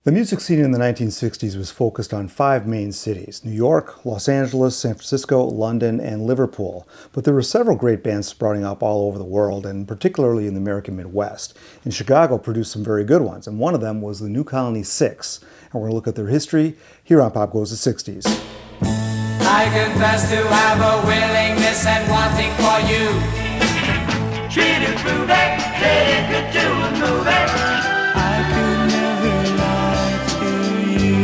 The music scene in the 1960s was focused on 5 main cities: New York, Los Angeles, San Francisco, London, and Liverpool. But there were several great bands sprouting up all over the world, and particularly in the American Midwest. And Chicago produced some very good ones, and one of them was the New Colony Six. And we're going to look at their history here on Pop Goes the 60s. I confess to have a willingness and wanting for you. Treat it groovy, take it to a movie. I could never lie to you.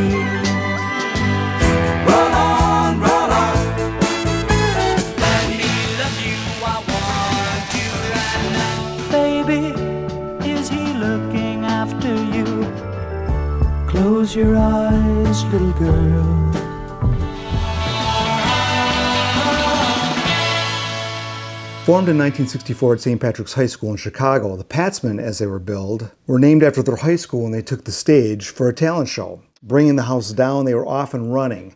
Roll on, roll on. Let me love you, I want you right now. Baby, is he looking after you? Close your eyes, little girl. Formed in 1964 at St. Patrick's High School in Chicago, the Patsmen, as they were billed, were named after their high school when they took the stage for a talent show. Bringing the house down, they were off and running.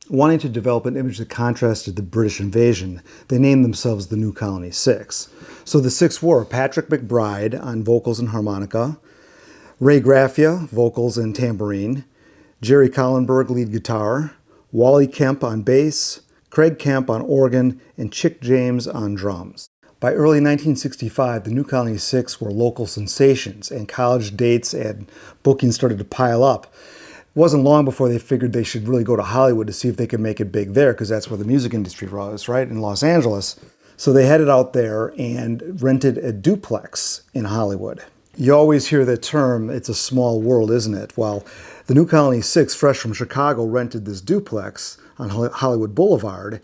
Wanting to develop an image that contrasted the British invasion, they named themselves the New Colony Six. So the six were Patrick McBride on vocals and harmonica, Ray Graffia, vocals and tambourine, Jerry Collenberg, lead guitar, Wally Kemp on bass, Craig Kemp on organ, and Chick James on drums. By early 1965, the New Colony Six were local sensations, and college dates and bookings started to pile up. It wasn't long before they figured they should really go to Hollywood to see if they could make it big there, because that's where the music industry was, right, in Los Angeles. So they headed out there and rented a duplex in Hollywood. You always hear the term, it's a small world, isn't it? Well, the New Colony Six, fresh from Chicago, rented this duplex on Hollywood Boulevard,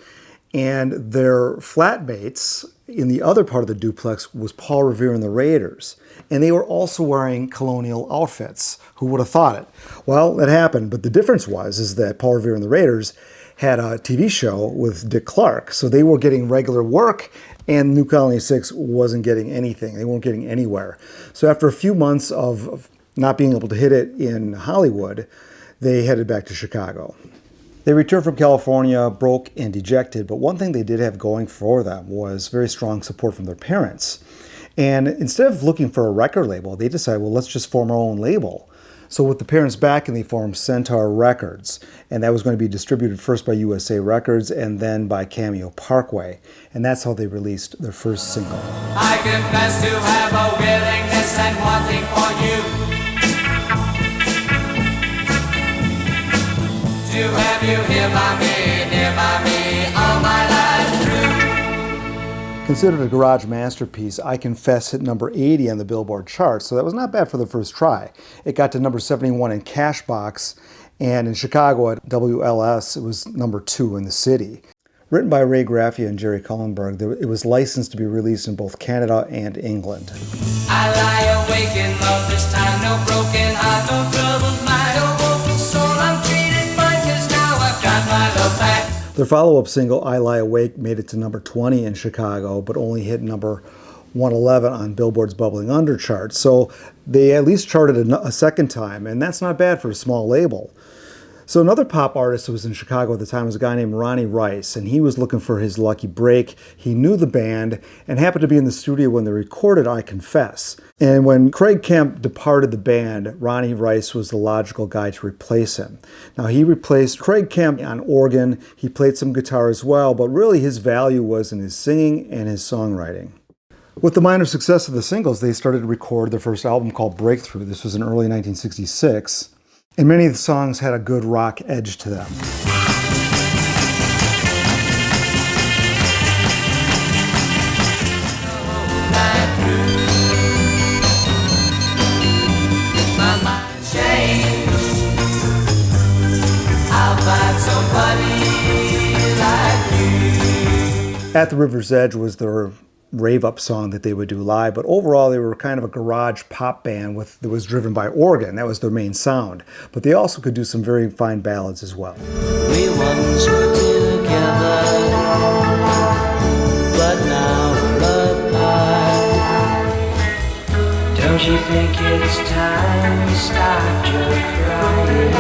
and their flatmates in the other part of the duplex was Paul Revere and the Raiders. And they were also wearing colonial outfits. Who would have thought it? Well, it happened, but the difference is that Paul Revere and the Raiders had a TV show with Dick Clark, so they were getting regular work, and New Colony Six wasn't getting anything. They weren't getting anywhere. So after a few months of not being able to hit it in Hollywood, they headed back to Chicago. They returned from California broke and dejected, but one thing they did have going for them was very strong support from their parents. And instead of looking for a record label, they decided, well, let's just form our own label. So with the parents backing, they formed Centaur Records, and that was going to be distributed first by USA Records and then by Cameo Parkway. And that's how they released their first single. I confess to have a willingness and wanting for you. To have you here by me, all my life through. Considered a garage masterpiece, I Confess hit number 80 on the Billboard chart, so that was not bad for the first try. It got to number 71 in Cashbox, and in Chicago at WLS, it was number 2 in the city. Written by Ray Graffia and Jerry Collenberg, it was licensed to be released in both Canada and England. I lie awake in love this time, no broken heart, no troubled mind, no open soul, I'm treated fine, 'cause now I've got my love back. Their follow-up single, I Lie Awake, made it to number 20 in Chicago, but only hit number 111 on Billboard's Bubbling Under chart. So they at least charted a second time, and that's not bad for a small label. So another pop artist who was in Chicago at the time was a guy named Ronnie Rice, and he was looking for his lucky break. He knew the band and happened to be in the studio when they recorded I Confess. And when Craig Kemp departed the band, Ronnie Rice was the logical guy to replace him. Now he replaced Craig Kemp on organ, he played some guitar as well, but really his value was in his singing and his songwriting. With the minor success of the singles, they started to record their first album called Breakthrough. This was in early 1966. And many of the songs had a good rock edge to them. At the River's Edge was their rave-up song that they would do live, but overall they were kind of a garage pop band that was driven by organ. That was their main sound. But they also could do some very fine ballads as well. We once were together, but now we're apart. Don't you think it's time to stop your crying?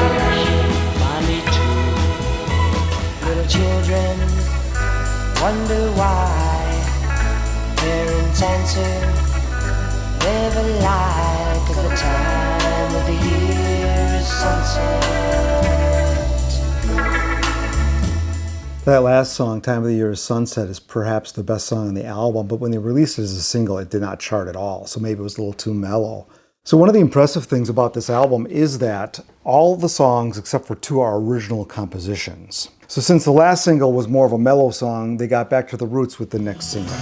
Funny too, little children wonder why. Parents answer, live a lie, 'cause the time of the year is That last song, Time of the Year is Sunset, is perhaps the best song on the album, but when they released it as a single, it did not chart at all, so maybe it was a little too mellow. So one of the impressive things about this album is that all the songs, except for two, are original compositions. So since the last single was more of a mellow song, they got back to the roots with the next single.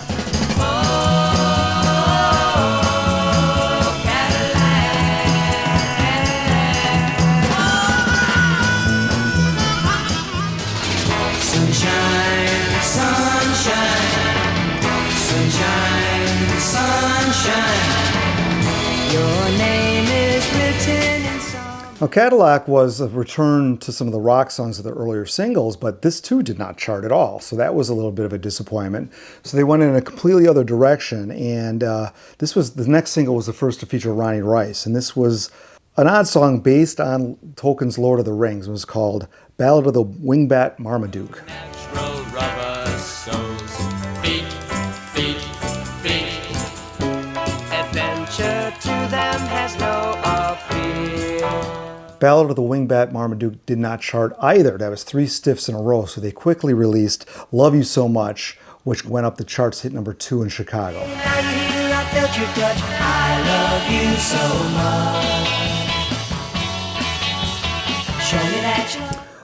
Now, Cadillac was a return to some of the rock songs of the earlier singles, but this too did not chart at all. So that was a little bit of a disappointment. So they went in a completely other direction, and the next single was the first to feature Ronnie Rice, and this was an odd song based on Tolkien's Lord of the Rings. It was called Ballad of the Wingbat Marmaduke. Ballad of the Wingbat Marmaduke did not chart either. That was 3 stiffs in a row, so they quickly released Love You So Much, which went up the charts, hit number 2 in Chicago.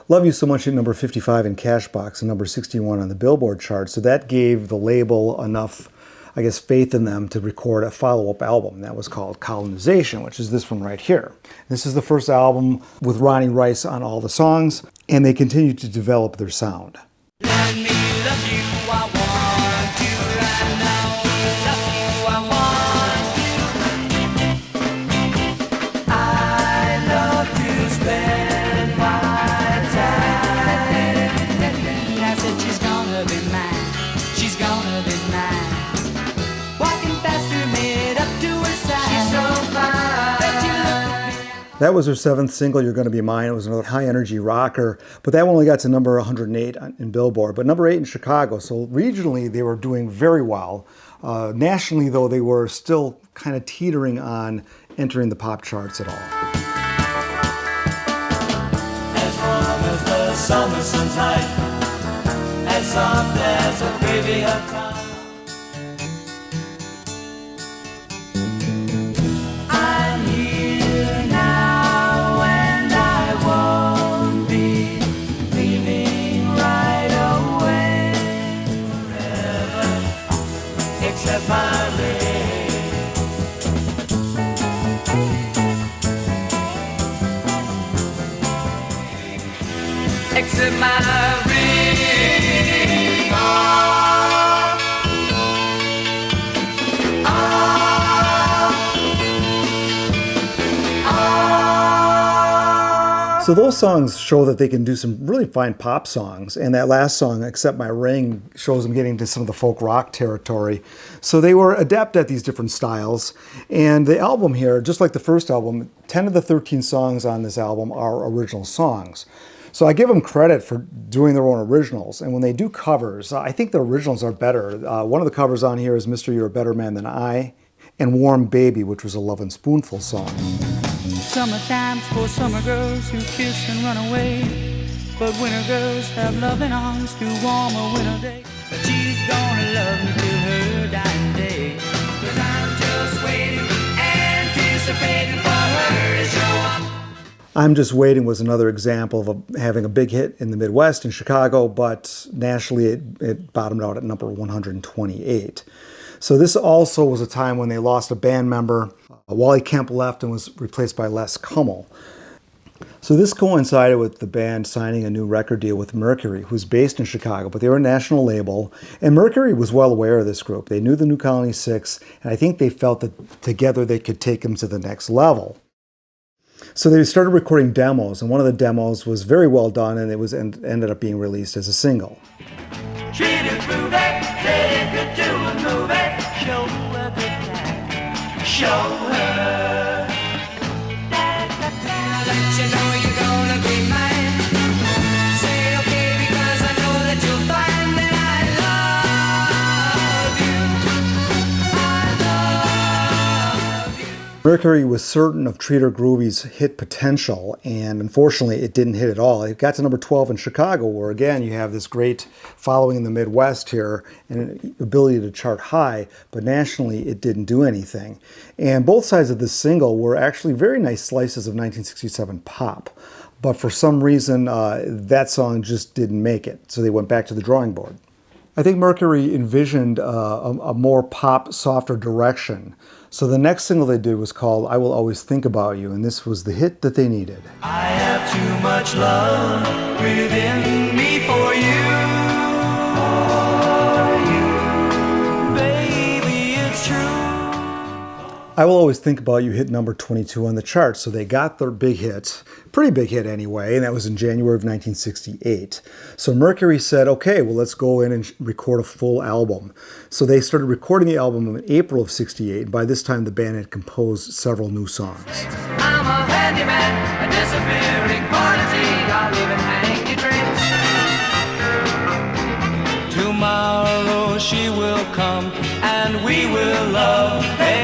Love You So Much hit number 55 in Cashbox and number 61 on the Billboard chart, so that gave the label enough, I guess, faith in them to record a follow-up album. That was called Colonization, which is this one right here. This is the first album with Ronnie Rice on all the songs, and they continued to develop their sound. Let me love you, I want you right now. Love you, I want you. I love to spend my time. I said she's gonna be mine. She's gonna be mine. Walking faster, made up to her side. She's so fine. Bet you look at me. That was her 7th single, You're Gonna Be Mine. It was another high-energy rocker, but that one only got to number 108 in Billboard, but number 8 in Chicago. So regionally, they were doing very well. Nationally, though, they were still kind of teetering on entering the pop charts at all. As warm as the summer sun's light, as soft as a baby of time. I'm here now and I won't be leaving right away forever, except my ring. Except my ring. So those songs show that they can do some really fine pop songs, and that last song, Except My Ring, shows them getting to some of the folk rock territory. So they were adept at these different styles, and the album here, just like the first album, 10 of the 13 songs on this album are original songs. So I give them credit for doing their own originals, and when they do covers, I think the originals are better. One of the covers on here is Mr. You're a Better Man Than I, and Warm Baby, which was a Lovin' Spoonful song. Summertime's for summer girls who kiss and run away, but winter girls have loving arms to warm a winter day. But she's gonna love me till her dying day, 'cause I'm just waiting, anticipating for her to show up. I'm Just Waiting was another example of having a big hit in the Midwest in Chicago, but nationally it bottomed out at number 128. So this also was a time when they lost a band member. Wally Kemp left and was replaced by Les Kummel. So this coincided with the band signing a new record deal with Mercury, who's based in Chicago, but they were a national label, and Mercury was well aware of this group. They knew the New Colony Six, and I think they felt that together they could take them to the next level. So they started recording demos, and one of the demos was very well done, and it was ended up being released as a single. Treat it groovy, take it to a movie. Show her a good time. Show her. Let you know you're gonna be mine. Say okay because I know that you'll find that I love you. I love you. Mercury was certain of Treat Her Groovy's hit potential, and unfortunately it didn't hit at all. It got to number 12 in Chicago, where again you have this great following in the Midwest here and an ability to chart high, but nationally it didn't do anything. And both sides of this single were actually very nice slices of 1967 pop, but for some reason that song just didn't make it, so they went back to the drawing board. I think Mercury envisioned a more pop, softer direction. So the next single they did was called I Will Always Think About You, and this was the hit that they needed. I have too much love within me for you. Baby, it's true. I Will Always Think About You hit number 22 on the chart, so they got their big hit, pretty big hit anyway, and that was in January of 1968. So Mercury said, okay, well, let's go in and record a full album. So they started recording the album in April of 68, and by this time the band had composed several new songs. I'm a handyman, a disappearing quantity. I'll even hang your dreams. Tomorrow she will come and we will love again.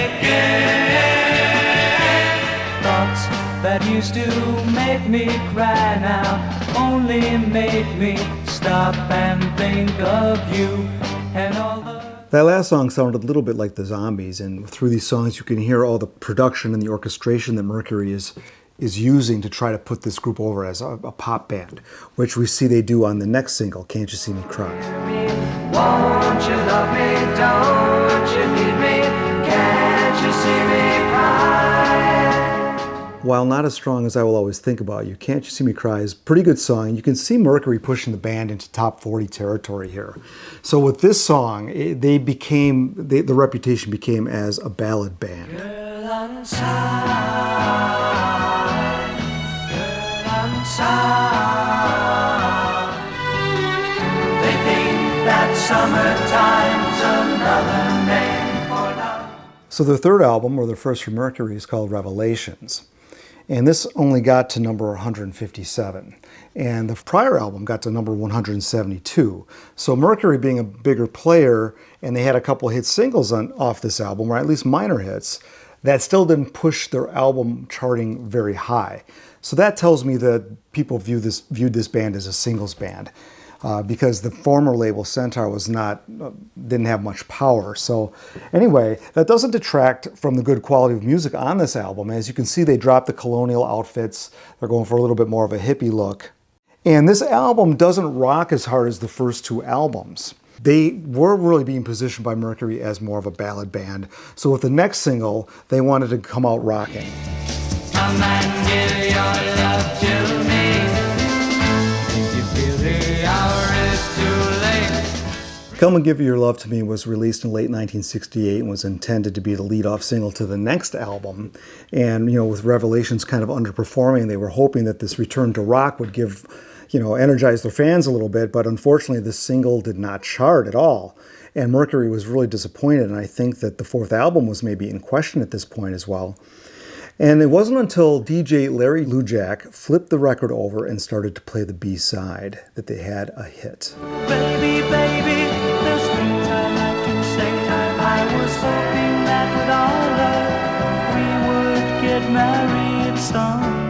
Thoughts that used to make me cry now only make me stop and think of you and all the... That last song sounded a little bit like the Zombies, and through these songs you can hear all the production and the orchestration that Mercury is using to try to put this group over as a pop band, which we see they do on the next single, Can't You See Me Cry. Won't you love me? Don't you need me? Can't you see me cry? While not as strong as I Will Always Think About You, Can't You See Me Cry is a pretty good song. You can see Mercury pushing the band into top 40 territory here. So with this song, the reputation became as a ballad band. Girl, I'm inside. Girl, I'm inside. They think that summertime's another name for love. So their third album, or their first for Mercury, is called Revelations. And this only got to number 157. And the prior album got to number 172. So Mercury being a bigger player, and they had a couple hit singles off this album, or at least minor hits, that still didn't push their album charting very high. So that tells me that people viewed this band as a singles band. Because the former label Centaur didn't have much power. So anyway, that doesn't detract from the good quality of music on this album. As you can see, they dropped the colonial outfits. They're going for a little bit more of a hippie look. And this album doesn't rock as hard as the first two albums. They were really being positioned by Mercury as more of a ballad band. So with the next single, they wanted to come out rocking. Come and give your love to me. If you feel the hour is too late. Come and Give Your Love to Me was released in late 1968 and was intended to be the lead-off single to the next album. And, with Revelations kind of underperforming, they were hoping that this return to rock would energize their fans a little bit, but unfortunately this single did not chart at all. And Mercury was really disappointed, and I think that the fourth album was maybe in question at this point as well. And it wasn't until DJ Larry Lujak flipped the record over and started to play the B-side that they had a hit. Baby, baby, there's things I'd like to say. I was hoping that with our love we would get married someday.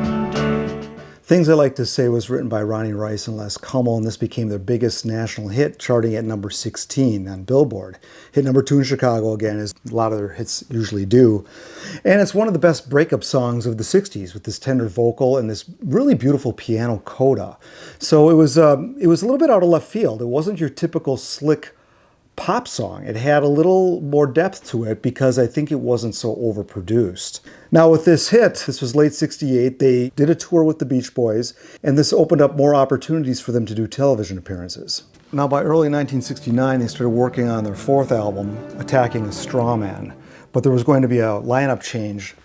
Things I Like to Say was written by Ronnie Rice and Les Kummel, and this became their biggest national hit, charting at number 16 on Billboard. Hit number 2 in Chicago again, as a lot of their hits usually do. And it's one of the best breakup songs of the 60s, with this tender vocal and this really beautiful piano coda. So it was a little bit out of left field. It wasn't your typical slick pop song. It had a little more depth to it because I think it wasn't so overproduced. Now with this hit, this was late 68, they did a tour with the Beach Boys, and this opened up more opportunities for them to do television appearances. Now by early 1969, they started working on their fourth album, Attacking a Straw Man, but there was going to be a lineup change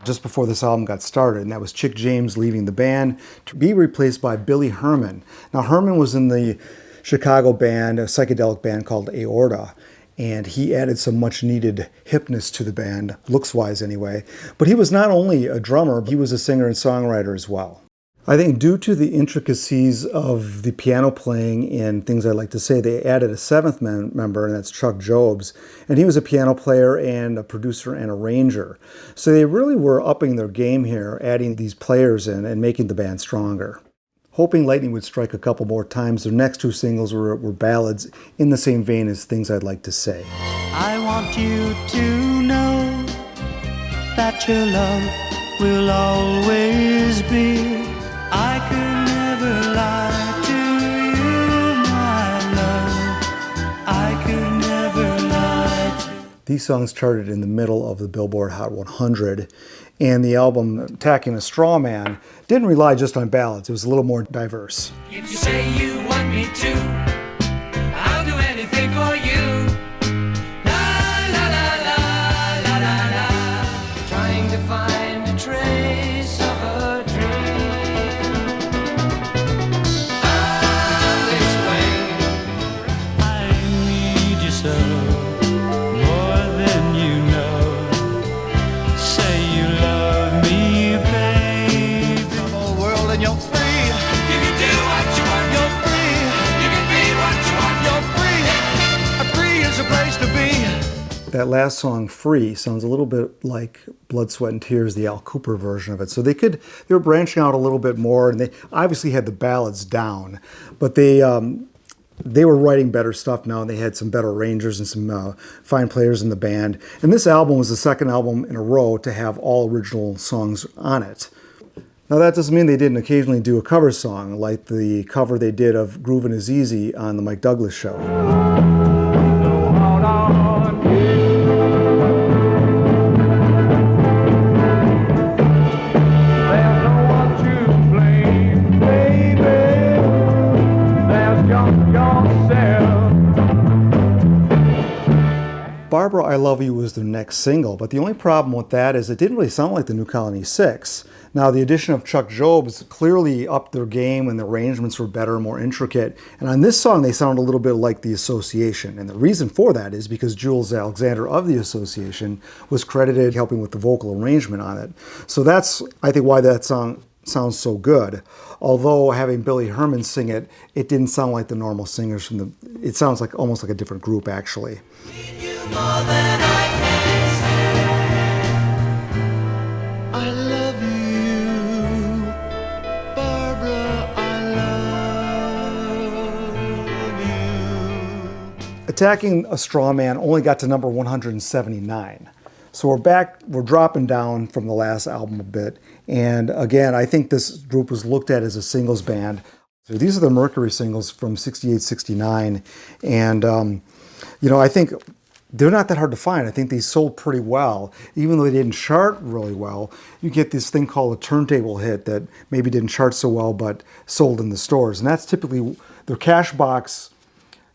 just before this album got started, and that was Chick James leaving the band to be replaced by Billy Herman. Now Herman was in the Chicago band, a psychedelic band called Aorta, and he added some much needed hipness to the band, looks wise anyway. But he was not only a drummer, he was a singer and songwriter as well. I think due to the intricacies of the piano playing and things I'd like to say, they added a seventh member, and that's Chuck Jobs. And he was a piano player and a producer and arranger. So they really were upping their game here, adding these players in and making the band stronger. Hoping lightning would strike a couple more times, their next two singles were ballads in the same vein as Things I'd Like to Say. I want you to know that your love will always be. I could never lie to you, my love. I could never lie to you. These songs charted in the middle of the Billboard Hot 100, and the album Attacking a Straw Man didn't rely just on ballads. It was a little more diverse. If you say you want me to, I'll do anything for you. La la la la la la la. Trying to find a trace of a dream. I'll explain. I need you so, more than you know. Say you love me, babe. The whole world and you're free. You can do what you want. You're free. You can be what you want. You're free. Free is a place to be. That last song, Free, sounds a little bit like Blood, Sweat, and Tears, the Al Cooper version of it. So they were branching out a little bit more, and they obviously had the ballads down, but they were writing better stuff now, and they had some better arrangers and some fine players in the band. And this album was the second album in a row to have all original songs on it. Now that doesn't mean they didn't occasionally do a cover song, like the cover they did of Groovin' Is Easy on the Mike Douglas Show. Barbara, I Love You was their next single, but the only problem with that is it didn't really sound like the New Colony Six. Now, the addition of Chuck Jobs clearly upped their game, and the arrangements were better, more intricate. And on this song, they sound a little bit like The Association. And the reason for that is because Jules Alexander of The Association was credited helping with the vocal arrangement on it. So that's, I think, why that song sounds so good. Although having Billy Herman sing it, it didn't sound like the normal singers from the. It sounds like almost like a different group, actually. More than I can say. I love you, Barbara. I love you. Attacking a Straw Man only got to number 179. So we're dropping down from the last album a bit. And again, I think this group was looked at as a singles band. So these are the Mercury singles from 68, 69. And, I think they're not that hard to find. I think they sold pretty well. Even though they didn't chart really well, you get this thing called a turntable hit that maybe didn't chart so well, but sold in the stores. And that's typically, their Cashbox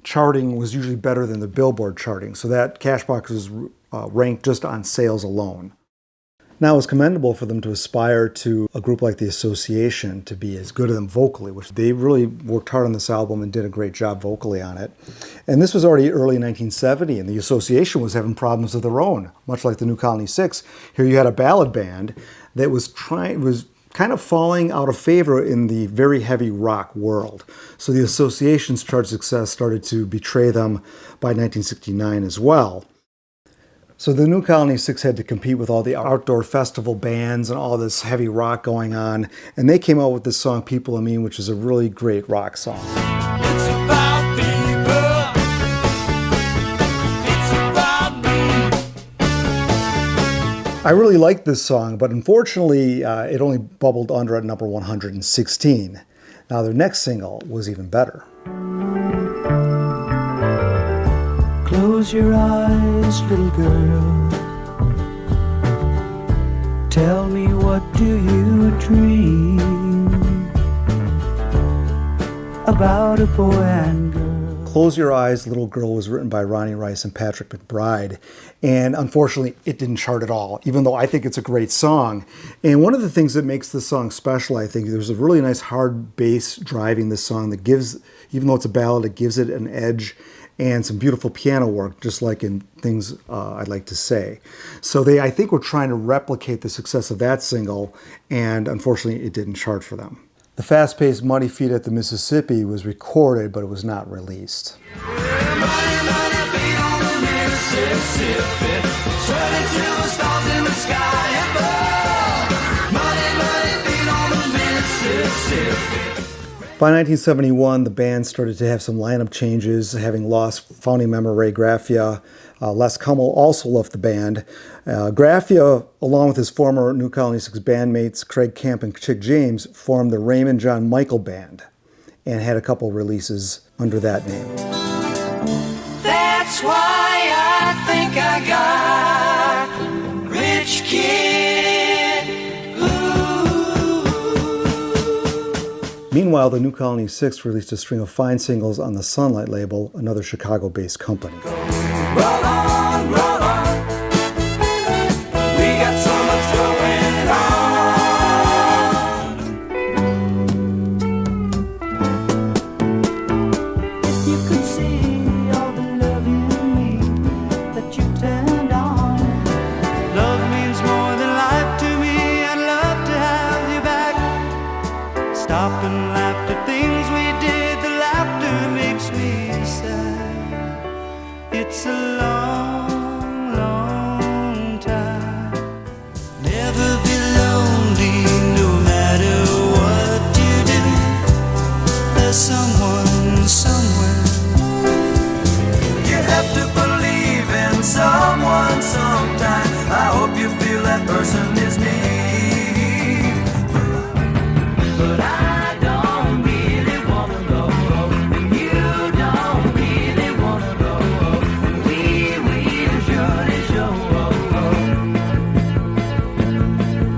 charting was usually better than the Billboard charting. So that Cashbox was ranked just on sales alone. Now, it's commendable for them to aspire to a group like The Association to be as good as them vocally, which they really worked hard on this album and did a great job vocally on it. And this was already early 1970, and The Association was having problems of their own, much like the New Colony Six. Here you had a ballad band that was kind of falling out of favor in the very heavy rock world. So The Association's chart success started to betray them by 1969 as well. So the New Colony Six had to compete with all the outdoor festival bands and all this heavy rock going on, and they came out with this song, People I Mean, which is a really great rock song. It's about people. It's about me. I really liked this song, but unfortunately, it only bubbled under at number 116. Now, their next single was even better. Close your eyes, little girl. Tell me, what do you dream about a boy and girl? Close Your Eyes, Little Girl was written by Ronnie Rice and Patrick McBride. And unfortunately, it didn't chart at all, even though I think it's a great song. And one of the things that makes this song special, I think, there's a really nice hard bass driving this song that gives, even though it's a ballad, it gives it an edge and some beautiful piano work, just like in Things I'd Like to Say. So I think, were trying to replicate the success of that single, and unfortunately, it didn't chart for them. The fast-paced Muddy Feet at the Mississippi was recorded, but it was not released. By 1971, the band started to have some lineup changes, having lost founding member Ray Graffia. Les Kummel also left the band. Graffia, along with his former New Colony Six bandmates Craig Camp and Chick James, formed the Raymond John Michael Band and had a couple releases under that name. That's why I think I got rich kid. Ooh. Meanwhile, the New Colony Six released a string of fine singles on the Sunlight label, another Chicago-based company. Roll on, roll on. We got so much going on. You could see all the love in me that you turned on. Love means more than life to me. I'd love to have you back. Stop and laugh at things we did. The laughter makes me sad. It's a long, long time. Never be lonely, no matter what you do. There's someone somewhere. You have to believe in someone sometime. I hope you feel that person is me. But I don't really wanna go. You don't really wanna go. We will surely show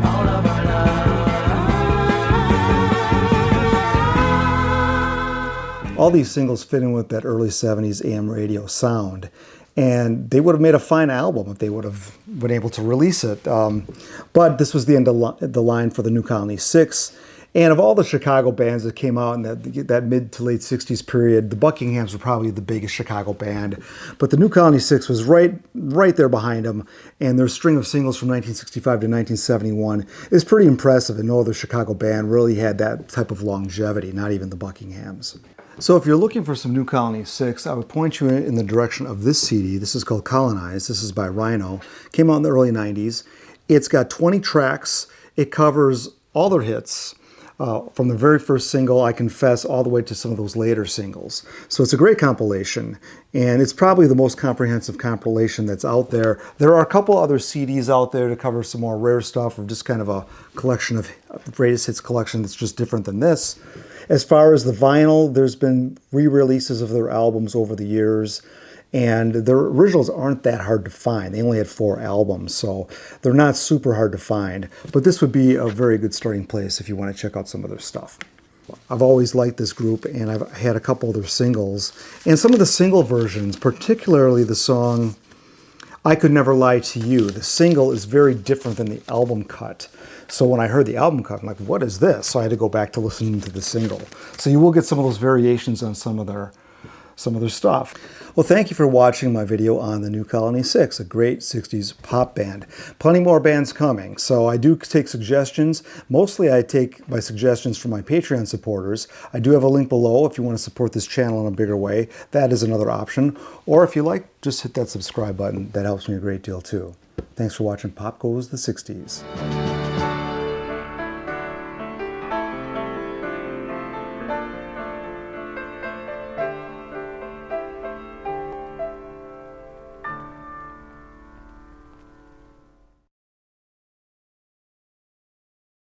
all of our love. All these singles fit in with that early 70s AM radio sound, and they would have made a fine album if they would have been able to release it. But this was the end of the line for the New Colony Six. And of all the Chicago bands that came out in that mid to late 60s period, the Buckinghams were probably the biggest Chicago band. But the New Colony Six was right there behind them, and their string of singles from 1965 to 1971 is pretty impressive, and no other Chicago band really had that type of longevity, not even the Buckinghams. So if you're looking for some New Colony Six, I would point you in the direction of this CD. This is called Colonize. This is by Rhino. Came out in the early 90s. It's got 20 tracks. It covers all their hits. From the very first single, I Confess, all the way to some of those later singles. So it's a great compilation, and it's probably the most comprehensive compilation that's out there. There are a couple other CDs out there to cover some more rare stuff, or just kind of a collection of greatest hits collection that's just different than this. As far as the vinyl, there's been re-releases of their albums over the years, and their originals aren't that hard to find. They only had 4 albums, so they're not super hard to find. But this would be a very good starting place if you want to check out some of their stuff. I've always liked this group, and I've had a couple of their singles. And some of the single versions, particularly the song I Could Never Lie to You, the single is very different than the album cut. So when I heard the album cut, I'm like, what is this? So I had to go back to listening to the single. So you will get some of those variations on some of their stuff. Well, thank you for watching my video on the New Colony Six, a great 60s pop band. Plenty more bands coming, so I do take suggestions. Mostly I take my suggestions from my Patreon supporters. I do have a link below if you want to support this channel in a bigger way. That is another option. Or if you like, just hit that subscribe button. That helps me a great deal too. Thanks for watching Pop Goes the 60s.